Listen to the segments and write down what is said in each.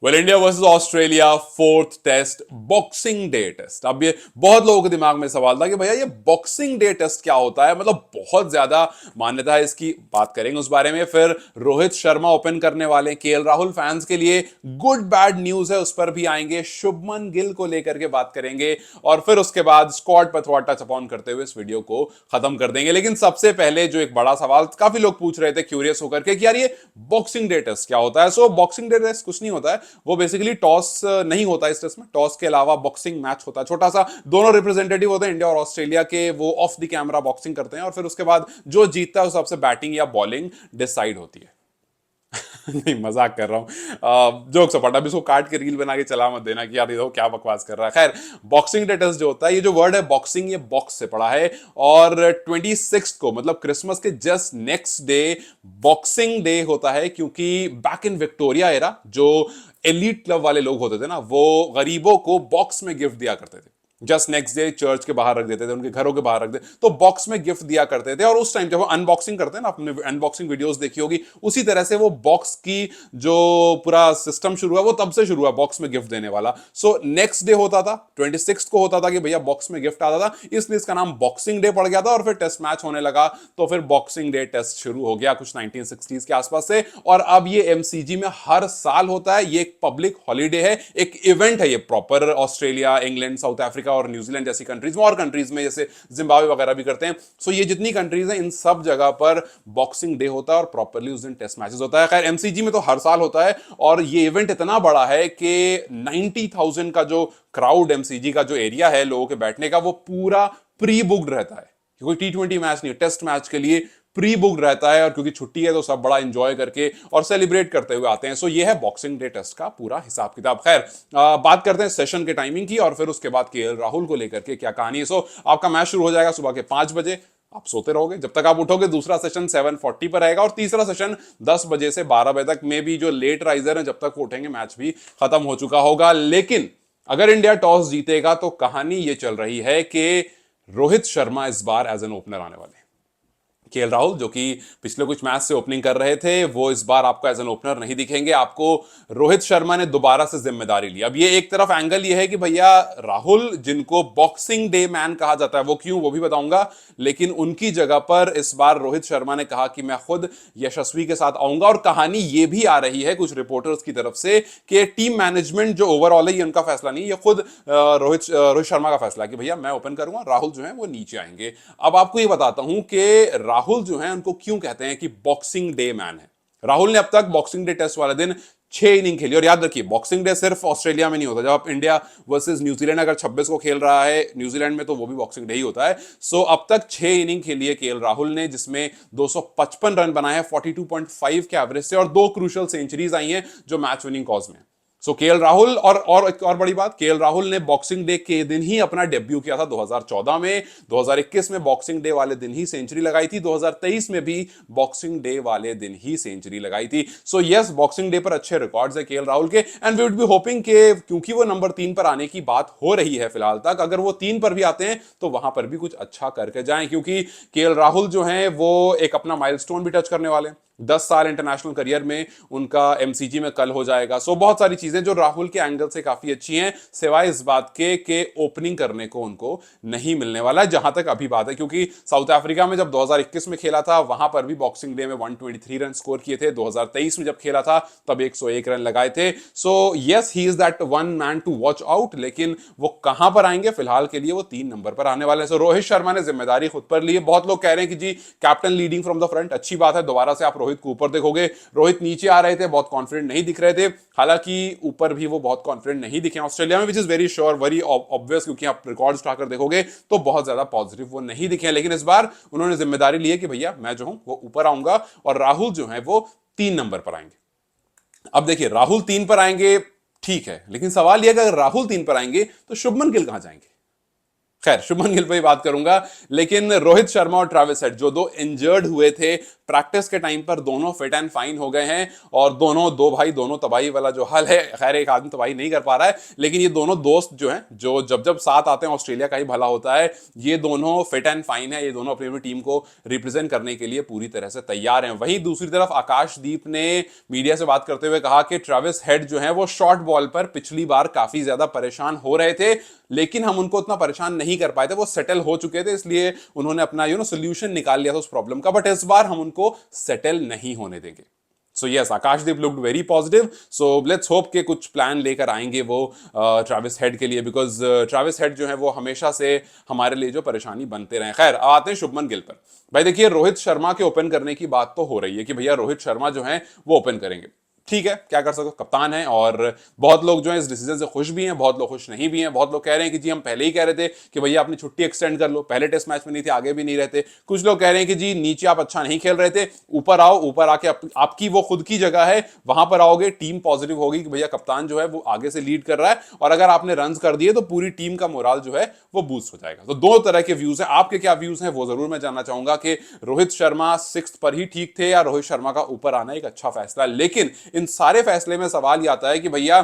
Well India versus Australia fourth test boxing day test. अब ये बहुत लोगों के दिमाग में सवाल था कि भैया ये बॉक्सिंग डे टेस्ट क्या होता है, मतलब बहुत ज्यादा मान्यता है इसकी, बात करेंगे उस बारे में। फिर रोहित शर्मा ओपन करने वाले हैं, केएल राहुल फैंस के लिए गुड बैड न्यूज है, उस पर भी आएंगे। शुभमन गिल को लेकर के बात करेंगे और फिर उसके बाद स्क्वाड पर थोड़ा टच अपॉन करते हुए इस वीडियो को खत्म कर देंगे। लेकिन सबसे पहले जो एक बड़ा सवाल काफी लोग पूछ रहे थे क्यूरियस होकर के कि यार ये बॉक्सिंग डे टेस्ट क्या होता है। सो बॉक्सिंग डे टेस्ट कुछ नहीं होता है, वो बेसिकली टॉस नहीं होता इस टेस्ट में। टॉस के अलावा बॉक्सिंग मैच होता है छोटा सा, दोनों रिप्रेजेंटेटिव होते हैं इंडिया और ऑस्ट्रेलिया के, वो ऑफ द कैमरा बॉक्सिंग करते हैं और फिर उसके बाद जो जीतता है उस सबसे बैटिंग या बॉलिंग डिसाइड होती है। नहीं मजाक कर रहा हूं, जोक सपाटा, अभी इसको काट के रील बना के चला मत देना कि यार ये क्या बकवास कर रहा है। खैर, बॉक्सिंग डे टेस्ट जो होता है, ये जो वर्ड है बॉक्सिंग, ये बॉक्स से पड़ा है और 26 को मतलब क्रिसमस के just next day boxing day होता है, क्योंकि बैक इन विक्टोरिया एरा जो एलीट क्लब वाले लोग होते थे ना, वो गरीबों को बॉक्स में गिफ्ट दिया करते थे। जस्ट नेक्स्ट डे चर्च के बाहर रख देते थे, उनके घरों के बाहर रख देते, तो बॉक्स में गिफ्ट दिया करते थे। और उस टाइम जब वो अनबॉक्सिंग करते हैं ना, आपने अनबॉक्सिंग वीडियोस देखी होगी, उसी तरह से वो बॉक्स की जो पूरा सिस्टम शुरू हुआ वो तब से शुरू हुआ, बॉक्स में गिफ्ट देने वाला। सो नेक्स्ट डे होता था, 26 को होता था कि भैया बॉक्स में गिफ्ट आता था, इसलिए इसका नाम बॉक्सिंग डे पड़ गया था। और फिर टेस्ट मैच होने लगा तो फिर बॉक्सिंग डे टेस्ट शुरू हो गया कुछ 1960s के आसपास से। और अब ये एमसीजी में हर साल होता है, ये एक पब्लिक हॉलीडे है, एक इवेंट है ये proper. Australia, England, south Africa और न्यूजीलैंड जैसी कंट्रीज में, और कंट्रीज में जैसे जिम्बाब्वे वगैरह भी करते हैं। सो ये जितनी कंट्रीज हैं इन सब जगह पर बॉक्सिंग डे होता है और प्रॉपरली उस दिन टेस्ट मैचेस होता है। खैर, एमसीजी में तो हर साल होता है और ये इवेंट इतना बड़ा है कि 90,000 का जो क्राउड, एमसीजी का जो एरिया है लोगों के बैठने का, वो पूरा प्री बुक्ड रहता है। कोई टी20 मैच नहीं, टेस्ट मैच के लिए प्री बुक रहता है। और क्योंकि छुट्टी है तो सब बड़ा एंजॉय करके और सेलिब्रेट करते हुए आते हैं। सो ये है बॉक्सिंग डे टेस्ट का पूरा हिसाब किताब। खैर, बात करते हैं सेशन के टाइमिंग की और फिर उसके बाद केएल राहुल को लेकर के क्या कहानी है। सो आपका मैच शुरू हो जाएगा सुबह के 5 बजे, आप सोते रहोगे जब तक आप उठोगे। दूसरा सेशन 7:40 पर रहेगा और तीसरा सेशन 10 बजे से 12 बजे तक। में भी जो लेट राइजर हैं जब तक वो उठेंगे मैच भी खत्म हो चुका होगा। लेकिन अगर इंडिया टॉस जीतेगा तो कहानी ये चल रही है कि रोहित शर्मा इस बार एज एन ओपनर आने वाले। केएल राहुल जो कि पिछले कुछ मैच से ओपनिंग कर रहे थे, वो इस बार आपको एज एन ओपनर नहीं दिखेंगे। आपको रोहित शर्मा ने दोबारा से जिम्मेदारी ली। अब ये एक तरफ एंगल ये है कि भैया राहुल, जिनको बॉक्सिंग डे मैन कहा जाता है, वो क्यों, वो भी बताऊंगा। लेकिन उनकी जगह पर इस बार रोहित शर्मा ने कहा कि मैं खुद यशस्वी के साथ आऊंगा। और कहानी ये भी आ रही है कुछ रिपोर्टर्स की तरफ से कि टीम मैनेजमेंट जो ओवरऑल है, ये उनका फैसला नहीं, ये खुद रोहित शर्मा का फैसला कि भैया मैं ओपन करूंगा, राहुल जो है वो नीचे आएंगे। अब आपको ये बताता हूं कि राहुल जो है उनको क्यों कहते हैं कि बॉक्सिंग डे मैन है। राहुल ने अब तक बॉक्सिंग डे टेस्ट वाले दिन 6 इनिंग खेली। और याद रखिए, बॉक्सिंग डे सिर्फ ऑस्ट्रेलिया में नहीं होता। जब आप इंडिया वर्सेस न्यूजीलैंड अगर 26 को खेल रहा है न्यूजीलैंड में, तो वो भी बॉक्सिंग डे ही होता है। सो अब तक 6 इनिंग खेली है केएल राहुल ने, जिसमें 255 रन बनाए हैं 42.5 के एवरेज से, और 2 क्रूशल सेंचुरीज आई हैं जो मैच विनिंग कॉज में। सो केएल राहुल, और एक और बड़ी बात, केएल राहुल ने बॉक्सिंग डे के दिन ही अपना डेब्यू किया था 2014 में। 2021 में बॉक्सिंग डे वाले दिन ही सेंचुरी लगाई थी। 2023 में भी बॉक्सिंग डे वाले दिन ही सेंचुरी लगाई थी। सो यस, बॉक्सिंग डे पर अच्छे रिकॉर्ड्स है केएल राहुल के। And we would be hoping कि क्योंकि वो नंबर 3 पर आने की बात हो रही है फिलहाल तक, अगर वो 3 पर भी आते हैं तो वहां पर भी कुछ अच्छा करके जाएं, क्योंकि केएल राहुल जो है वो एक अपना माइलस्टोन भी टच करने वाले हैं। 10 साल इंटरनेशनल करियर में उनका एमसीजी में कल हो जाएगा। सो बहुत सारी चीजें जो राहुल के एंगल से काफी अच्छी हैं, सिवाय इस बात के ओपनिंग करने को उनको नहीं मिलने वाला है, जहां तक अभी बात है। क्योंकि साउथ अफ्रीका में जब 2021 में खेला था, वहां पर भी बॉक्सिंग डे में 123 रन स्कोर किए थे। 2023 में जब खेला था तब 101 रन लगाए थे। So yes, he is that one man to watch out. लेकिन वो कहां पर आएंगे, फिलहाल के लिए वो 3 नंबर पर आने वाले हैं। सो रोहित शर्मा ने जिम्मेदारी खुद पर ली है। बहुत लोग कह रहे हैं कि जी captain leading from the front, अच्छी बात है। दोबारा से आप रोहित को ऊपर देखोगे। रोहित नीचे आ रहे थे, बहुत कॉन्फिडेंट नहीं दिख रहे थे। हालांकि ऊपर भी वो बहुत कॉन्फिडेंट नहीं दिखे ऑस्ट्रेलिया में, which is very sure, very obvious, क्योंकि आप रिकॉर्ड्स उठाकर देखोगे तो बहुत ज्यादा पॉजिटिव वो नहीं दिखे। लेकिन इस बार उन्होंने जिम्मेदारी ली है कि भैया मैं जो हूं वो ऊपर आऊंगा और राहुल जो है वो 3 नंबर पर आएंगे। अब देखिए, राहुल 3 पर आएंगे ठीक है, लेकिन सवाल यह कि अगर राहुल 3 पर आएंगे तो शुभमन गिल कहां जाएंगे। खैर शुभमन गिल पे ही बात करूंगा, लेकिन रोहित शर्मा और ट्रेविस हेड जो दो इंजर्ड हुए थे प्रैक्टिस के टाइम पर, दोनों फिट एंड फाइन हो गए हैं और दोनों दो भाई, दोनों तबाही वाला जो हाल है, खैर एक आदमी तबाही नहीं कर पा रहा है, लेकिन ये दोनों दोस्त जो हैं, जो जब जब साथ आते हैं ऑस्ट्रेलिया का ही भला होता है, ये दोनों फिट एंड फाइन है, ये दोनों अपनी अपनी टीम को रिप्रेजेंट करने के लिए पूरी तरह से तैयार हैं। वहीं दूसरी तरफ आकाशदीप ने मीडिया से बात करते हुए कहा कि ट्रेविस हेड जो है वो शॉर्ट बॉल पर पिछली बार काफी ज्यादा परेशान हो रहे थे, लेकिन हम उनको उतना परेशान नहीं कर पाए थे, वो सेटल हो चुके थे, इसलिए उन्होंने अपना सोल्यूशन निकाल लिया था उस प्रॉब्लम का, बट इस बार हम उनको सेटल नहीं होने देंगे। So yes, Akashdeep looked very positive. So let's hope के कुछ प्लान लेकर आएंगे वो ट्रेविस हेड के लिए, बिकॉज ट्रेविस हेड जो है वो हमेशा से हमारे लिए जो परेशानी बनते रहे। खैर आते हैं शुभमन गिल पर। भाई देखिए, रोहित शर्मा के ओपन करने की बात तो हो रही है कि भैया रोहित शर्मा जो है वो ओपन करेंगे। ठीक है, क्या कर सकते हो, कप्तान है, और बहुत लोग जो है इस डिसीजन से खुश भी हैं, बहुत लोग खुश नहीं भी हैं। बहुत लोग कह रहे हैं कि जी हम पहले ही कह रहे थे कि भैया अपनी छुट्टी एक्सटेंड कर लो, पहले टेस्ट मैच में नहीं थे, आगे भी नहीं रहते। कुछ लोग कह रहे हैं कि जी नीचे आप अच्छा नहीं खेल रहे थे, ऊपर आओ, ऊपर आके आपकी वो खुद की जगह है, वहां पर आओगे टीम पॉजिटिव होगी कि भैया कप्तान जो है वो आगे से लीड कर रहा है, और अगर आपने रन कर दिए तो पूरी टीम का मोराल जो है वो बूस्ट हो जाएगा। तो दो तरह के व्यूज हैं, आपके क्या व्यूज हैं वो जरूर मैं जानना चाहूंगा कि रोहित शर्मा सिक्स्थ पर ही ठीक थे या रोहित शर्मा का ऊपर आना एक अच्छा फैसला। लेकिन इन सारे फैसले में सवाल ये आता है कि भैया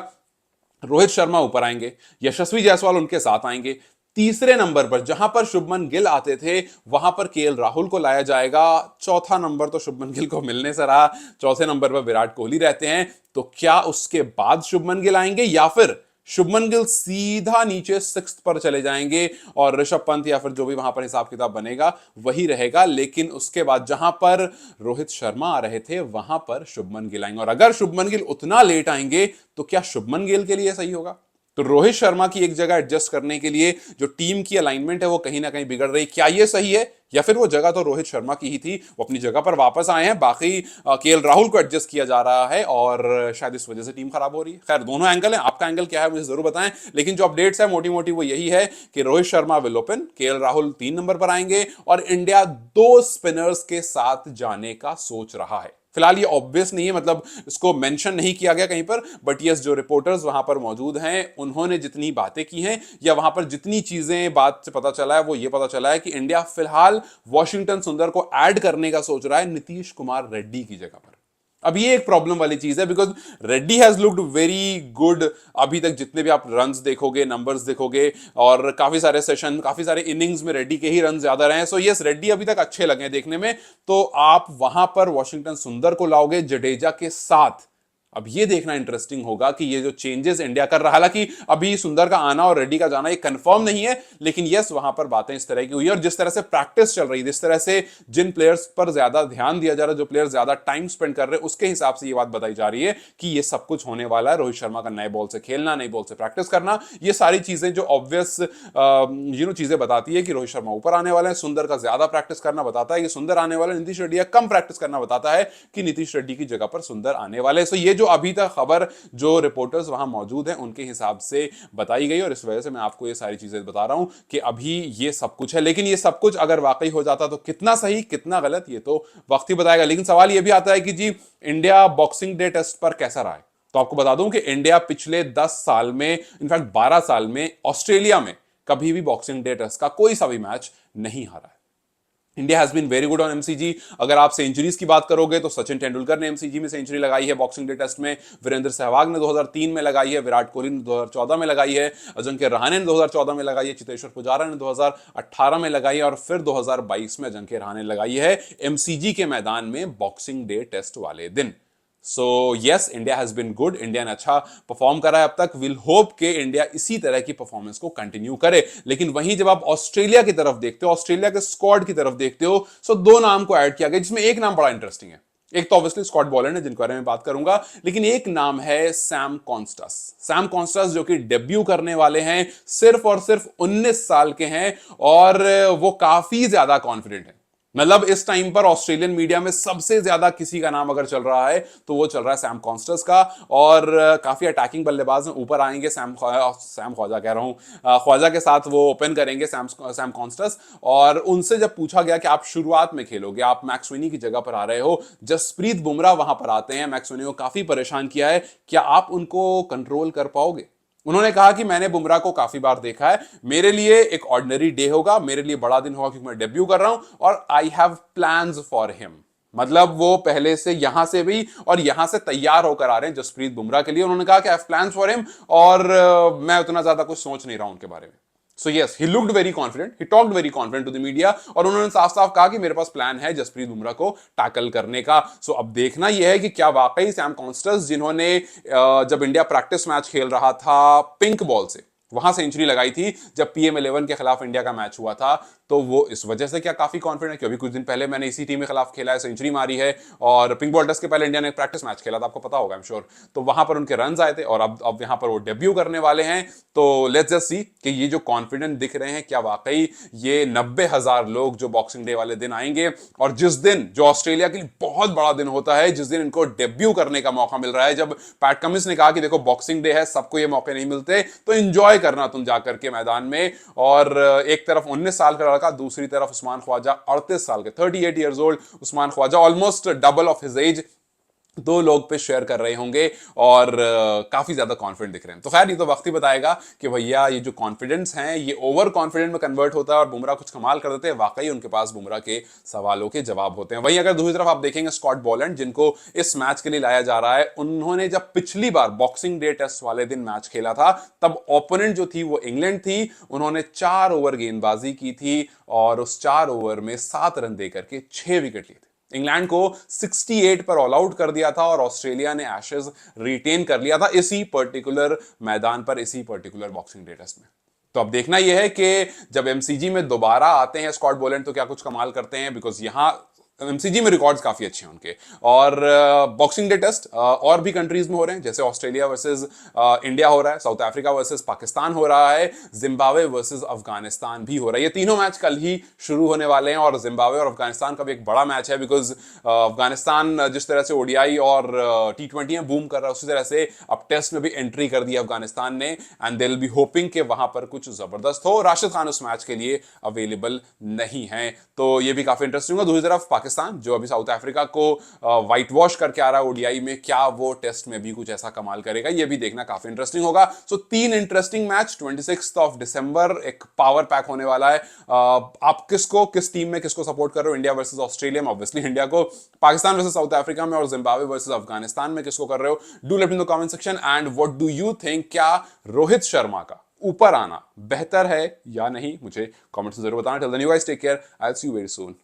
रोहित शर्मा ऊपर आएंगे, यशस्वी जायसवाल उनके साथ आएंगे, तीसरे नंबर पर जहां पर शुभमन गिल आते थे वहां पर केएल राहुल को लाया जाएगा, चौथा नंबर तो शुभमन गिल को मिलने से रहा, चौथे नंबर पर विराट कोहली रहते हैं, तो क्या उसके बाद शुभमन गिल आएंगे या फिर शुभमन गिल सीधा नीचे सिक्स्थ पर चले जाएंगे और ऋषभ पंत या फिर जो भी वहां पर हिसाब किताब बनेगा वही रहेगा, लेकिन उसके बाद जहां पर रोहित शर्मा आ रहे थे वहां पर शुभमन गिल आएंगे। और अगर शुभमन गिल उतना लेट आएंगे तो क्या शुभमन गिल के लिए सही होगा? तो रोहित शर्मा की एक जगह एडजस्ट करने के लिए जो टीम की अलाइनमेंट है वो कहीं ना कहीं बिगड़ रही, क्या ये सही है? या फिर वो जगह तो रोहित शर्मा की ही थी, वो अपनी जगह पर वापस आए हैं, बाकी केएल राहुल को एडजस्ट किया जा रहा है और शायद इस वजह से टीम खराब हो रही है। खैर दोनों एंगल है, आपका एंगल क्या है मुझे जरूर बताएं, लेकिन जो अपडेट्स है मोटी मोटी वो यही है कि Rohit Sharma will open, KL Rahul 3 number पर आएंगे और इंडिया 2 स्पिनर्स के साथ जाने का सोच रहा है। फिलहाल ये ऑब्वियस नहीं है, मतलब इसको मेंशन नहीं किया गया कहीं पर, बट यस जो रिपोर्टर्स वहां पर मौजूद हैं उन्होंने जितनी बातें की हैं या वहां पर जितनी चीजें बात से पता चला है वो ये पता चला है कि इंडिया फिलहाल वॉशिंगटन सुंदर को ऐड करने का सोच रहा है नीतीश कुमार रेड्डी की जगह पर। अब ये एक प्रॉब्लम वाली चीज है, because Reddy has looked very good अभी तक, जितने भी आप रन्स देखोगे, नंबर्स देखोगे, और काफी सारे सेशन, काफी सारे इनिंग्स में रेड्डी के ही रन ज्यादा रहे हैं। सो यस, रेड्डी अभी तक अच्छे लगे हैं देखने में, तो आप वहां पर वॉशिंगटन सुंदर को लाओगे जडेजा के साथ। अब ये देखना इंटरेस्टिंग होगा कि ये जो चेंजेस इंडिया कर रहा है, हालांकि अभी सुंदर का आना और रेड्डी का जाना ये कंफर्म नहीं है, लेकिन यस वहां पर बातें इस तरह की हुई है और जिस तरह से प्रैक्टिस चल रही है, जिस तरह से जिन प्लेयर्स पर ज्यादा ध्यान दिया जा रहा है, जो प्लेयर्स ज्यादा टाइम स्पेंड कर रहे हैं, उसके हिसाब से ये बात बताई जा रही है कि ये सब कुछ होने वाला है। रोहित शर्मा का नए बॉल से खेलना, नई बॉल से प्रैक्टिस करना, ये सारी चीजें जो ऑब्वियस चीजें बताती है कि रोहित शर्मा ऊपर आने वाले हैं, सुंदर का ज्यादा प्रैक्टिस करना बताता है कि सुंदर आने वाले, नीतीश रेड्डी कम प्रैक्टिस करना बताता है कि नीतीश रेड्डी की जगह पर सुंदर आने वाले। सो ये जो अभी तक खबर जो रिपोर्टर्स वहां मौजूद हैं उनके हिसाब से बताई गई, और इस वजह से मैं आपको ये सारी चीजें बता रहा हूं कि अभी ये सब कुछ है, लेकिन ये सब कुछ अगर वाकई हो जाता तो कितना सही कितना गलत ये तो वक्त ही बताएगा। लेकिन सवाल ये भी आता है कि जी इंडिया बॉक्सिंग डे टेस्ट पर कैसा रहा है? तो आपको बता दूं कि इंडिया पिछले 10 साल में, इनफैक्ट 12 साल में ऑस्ट्रेलिया में कभी भी बॉक्सिंग डे टेस्ट का कोई सा भी मैच नहीं हारा है। India has been very good on MCG. अगर आप सेंचुरीज की बात करोगे तो सचिन तेंदुलकर ने एमसीजी में सेंचुरी लगाई है बॉक्सिंग डे टेस्ट में, वीरेंद्र सहवाग ने 2003 में लगाई है, विराट कोहली ने 2014 में लगाई है, अजिंक्य रहाणे ने 2014 में लगाई है, चेतेश्वर पुजारा ने 2018 में लगाई है और फिर 2022 में अजिंक्य रहाणे लगाई है एमसीजी के मैदान में बॉक्सिंग डे टेस्ट वाले दिन। So yes, India has been good, India ने अच्छा परफॉर्म करा है अब तक। विल होप के इंडिया इसी तरह की परफॉर्मेंस को कंटिन्यू करे। लेकिन वहीं जब आप ऑस्ट्रेलिया की तरफ देखते हो, ऑस्ट्रेलिया के स्क्वाड की तरफ देखते हो, सो 2 नाम को ऐड किया गया, जिसमें एक नाम बड़ा इंटरेस्टिंग है। एक तो ऑब्वियसली स्कॉट बॉलैंड है जिनके बारे में बात करूंगा, लेकिन एक नाम है सैम कॉन्स्टस। सैम कॉन्स्टस जो कि डेब्यू करने वाले हैं, सिर्फ और सिर्फ 19 साल के हैं और वो काफी ज्यादा कॉन्फिडेंट है। मतलब इस टाइम पर ऑस्ट्रेलियन मीडिया में सबसे ज्यादा किसी का नाम अगर चल रहा है तो वो चल रहा है सैम कॉन्स्टस का, और काफी अटैकिंग बल्लेबाज में ऊपर आएंगे। सैम ख्वाजा कह रहा हूं, ख्वाजा के साथ वो ओपन करेंगे सैम कॉन्स्टस। और उनसे जब पूछा गया कि आप शुरुआत में खेलोगे, आप मैक्सवेनी की जगह पर आ रहे हो, जसप्रीत बुमराह वहां पर आते हैं, मैक्सवेनी को काफी परेशान किया है, क्या आप उनको कंट्रोल कर पाओगे? उन्होंने कहा कि मैंने बुमराह को काफी बार देखा है, मेरे लिए एक ऑर्डिनरी डे होगा, मेरे लिए बड़ा दिन होगा क्योंकि मैं डेब्यू कर रहा हूं और I have plans for him. मतलब वो पहले से यहां से भी और यहां से तैयार होकर आ रहे हैं जसप्रीत बुमराह के लिए। उन्होंने कहा कि I have plans for him और मैं उतना ज्यादा कुछ सोच नहीं रहा हूं उनके बारे में। So yes, he looked very confident, he talked very confident to the media और उन्होंने साफ साफ कहा कि मेरे पास प्लान है जसप्रीत बुमराह को टैकल करने का। सो अब देखना यह है कि क्या वाकई सैम कॉन्स्टन्स, जिन्होंने जब इंडिया प्रैक्टिस मैच खेल रहा था पिंक बॉल से, वहां सेंचुरी लगाई थी जब PM11 के खिलाफ इंडिया का मैच हुआ था, तो वो इस वजह से क्या काफी कॉन्फिडेंट है कि अभी कुछ दिन पहले मैंने इसी टीम के खिलाफ खेला है, सेंचुरी मारी है और पिंक बॉल टेस्ट के पहले इंडिया ने एक प्रैक्टिस मैच खेला था, आपको पता होगा आई एम श्योर। तो वहां पर उनके रन आए थे और अब यहां पर वो डेब्यू करने वाले हैं। तो लेट्स जस्ट सी कि ये जो कॉन्फिडेंट दिख रहे हैं क्या वाकई ये 90,000 लोग जो बॉक्सिंग डे वाले दिन आएंगे और जिस दिन, जो ऑस्ट्रेलिया के लिए बहुत बड़ा दिन होता है, जिस दिन इनको डेब्यू करने का मौका मिल रहा है, जब पैट कमिंस ने कहा कि देखो बॉक्सिंग डे है, सबको ये मौके नहीं मिलते, तो एंजॉय करना तुम जाकर के मैदान में। और एक तरफ 19 साल का लड़का, दूसरी तरफ उस्मान ख्वाजा 38 साल के 38 years old Usman Khawaja, almost double of his age, दो लोग पे शेयर कर रहे होंगे और काफी ज्यादा कॉन्फिडेंट दिख रहे हैं। तो खैर ये तो वक्त ही बताएगा कि भैया ये जो कॉन्फिडेंस है ये ओवर कॉन्फिडेंट में कन्वर्ट होता है और बुमराह कुछ कमाल कर देते हैं, वाकई उनके पास बुमराह के सवालों के जवाब होते हैं। वहीं अगर दूसरी तरफ आप देखेंगे स्कॉट बोलैंड, जिनको इस मैच के लिए लाया जा रहा है, उन्होंने जब पिछली बार बॉक्सिंग डे टेस्ट वाले दिन मैच खेला था तब ओपोनेंट जो थी वो इंग्लैंड थी। उन्होंने 4 ओवर गेंदबाजी की थी और उस 4 ओवर में 7 रन देकर के 6 विकेट लिए थे। इंग्लैंड को 68 पर ऑल आउट कर दिया था और ऑस्ट्रेलिया ने एशेज रिटेन कर लिया था इसी पर्टिकुलर मैदान पर, इसी पर्टिकुलर बॉक्सिंग डे टेस्ट में। तो अब देखना यह है कि जब एमसीजी में दोबारा आते हैं स्कॉट बोलैंड तो क्या कुछ कमाल करते हैं, बिकॉज यहां एमसीजी में रिकॉर्ड्स काफी अच्छे हैं उनके। और बॉक्सिंग डे टेस्ट और भी कंट्रीज में हो रहे हैं, जैसे ऑस्ट्रेलिया वर्सेस इंडिया हो रहा है, साउथ अफ्रीका वर्सेस पाकिस्तान हो रहा है, जिम्बाब्वे वर्सेस अफगानिस्तान भी हो रहा है। ये तीनों मैच कल ही शुरू होने वाले हैं और जिम्बाब्वे और अफगानिस्तान का भी एक बड़ा मैच है, बिकॉज अफगानिस्तान जिस तरह से ओडीआई और T20 में बूम कर रहा है, उसी तरह से अब टेस्ट में भी एंट्री कर दी अफगानिस्तान ने and they will be hoping कि वहां पर कुछ जबरदस्त हो। राशिद खान उस मैच के लिए अवेलेबल नहीं है, तो ये भी काफी इंटरेस्टिंग होगा। दूसरी तरफ पाकिस्तान जो अभी साउथ अफ्रीका को व्हाइट वॉश करके आ रहा है ओडीआई में, क्या वो टेस्ट में भी कुछ ऐसा कमाल करेगा, ये भी देखना काफी इंटरेस्टिंग होगा। सो 3 इंटरेस्टिंग मैच 26 ऑफ दिसंबर, एक पावर पैक होने वाला है। आप किस टीम में किसको सपोर्ट कर रहे हो? इंडिया वर्सेस ऑस्ट्रेलिया में ऑब्वियसली इंडिया को, पाकिस्तान वर्सेस साउथ अफ्रीका में और जिम्बाब्वे वर्सेस अफगानिस्तान में किसको कर रहे हो? Do let me in the comment section and what do you think, क्या रोहित शर्मा का ऊपर आना बेहतर है या नहीं? मुझे कमेंट्स में जरूर बताना। Till then you guys take care, I will see you very soon.